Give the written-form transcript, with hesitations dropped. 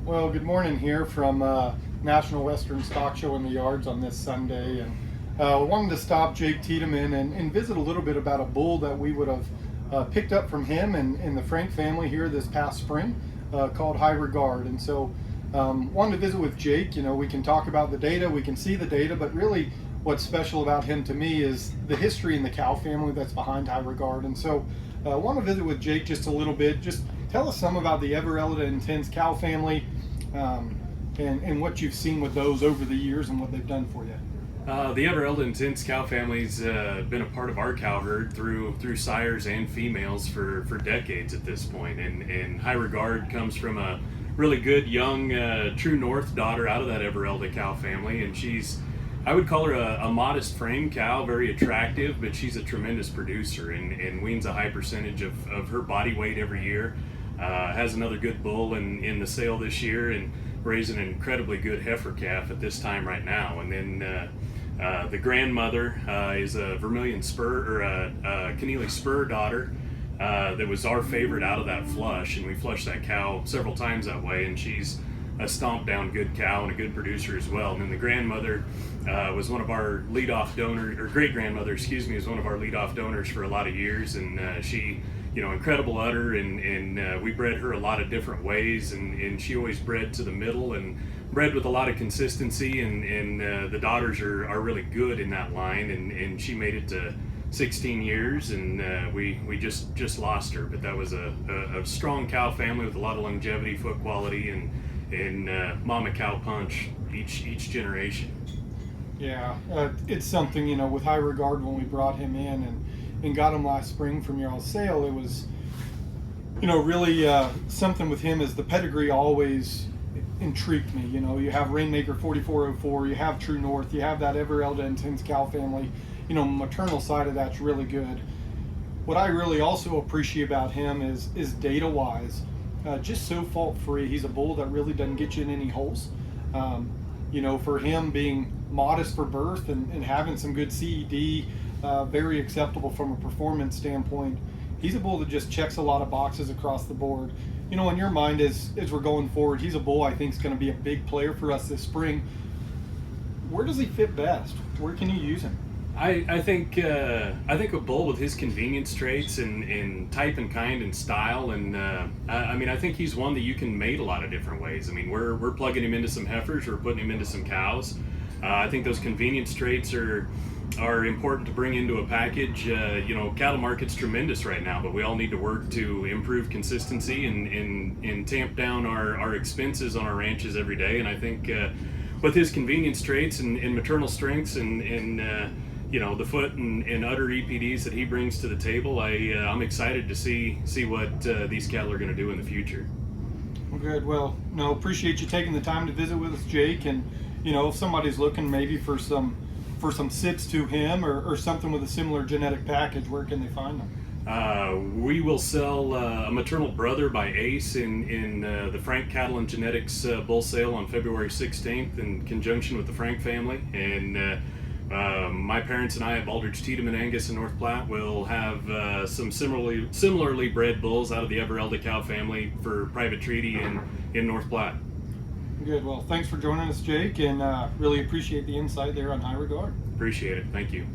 Well, good morning here from National Western Stock Show in the Yards on this Sunday, and wanted to stop Jake Tiedeman and visit a little bit about a bull that we would have picked up from him and the Frank family here this past spring, called High Regard. And so wanted to visit with Jake. You know, we can talk about the data, we can see the data, but really what's special about him to me is the history in the cow family that's behind High Regard. And so want to visit with Jake just a little bit. Just tell us some about the Everelda Intense cow family, and what you've seen with those over the years and what they've done for you. The Everelda Intense cow family's been a part of our cow herd through sires and females for decades at this point. And High Regard comes from a really good young True North daughter out of that Everelda cow family, and I would call her a modest frame cow, very attractive, but she's a tremendous producer and weans a high percentage of her body weight every year. Has another good bull in the sale this year, and raising an incredibly good heifer calf at this time right now. And then the grandmother is a Vermilion Spur, or a Keneally Spur daughter that was our favorite out of that flush, and we flushed that cow several times that way, and she's a stomp down good cow and a good producer as well. And then the grandmother was one of our leadoff donors, or great grandmother, excuse me, was one of our leadoff donors for a lot of years, and she, incredible udder, and we bred her a lot of different ways, and she always bred to the middle and bred with a lot of consistency, and the daughters are really good in that line, and she made it to 16 years, and we just lost her. But that was a strong cow family with a lot of longevity, foot quality, and mama cow punch each generation. Yeah, it's something, with High Regard, when we brought him in and got him last spring from y'all's sale, it was, really something with him is the pedigree always intrigued me. You have Rainmaker 4404, you have True North, you have that Everelda Intense cow family. Maternal side of that's really good. What I really also appreciate about him is data-wise, just so fault-free. He's a bull that really doesn't get you in any holes. For him being modest for birth and having some good CED, very acceptable from a performance standpoint. He's a bull that just checks a lot of boxes across the board. In your mind, as we're going forward, he's a bull I think is going to be a big player for us this spring. Where does he fit best? Where can you use him? I think a bull with his convenience traits and type and kind and style, and I think he's one that you can mate a lot of different ways. We're plugging him into some heifers, we're putting him into some cows. I think those convenience traits are important to bring into a package. Cattle market's tremendous right now, but we all need to work to improve consistency and tamp down our expenses on our ranches every day. And I think with his convenience traits and maternal strengths and the foot and udder EPDs that he brings to the table, I'm excited to see what these cattle are going to do in the future. Well, good. Well, appreciate you taking the time to visit with us, Jake. And if somebody's looking maybe for some sits to him or something with a similar genetic package, where can they find them? We will sell a maternal brother by Ace in the Frank Cattle and Genetics bull sale on February 16th in conjunction with the Frank family. And my parents and I at Baldridge Tiedeman Angus in North Platte will have some similarly bred bulls out of the Everelda cow family for private treaty in North Platte. Good. Well, thanks for joining us, Jake, and really appreciate the insight there on High Regard. Appreciate it. Thank you.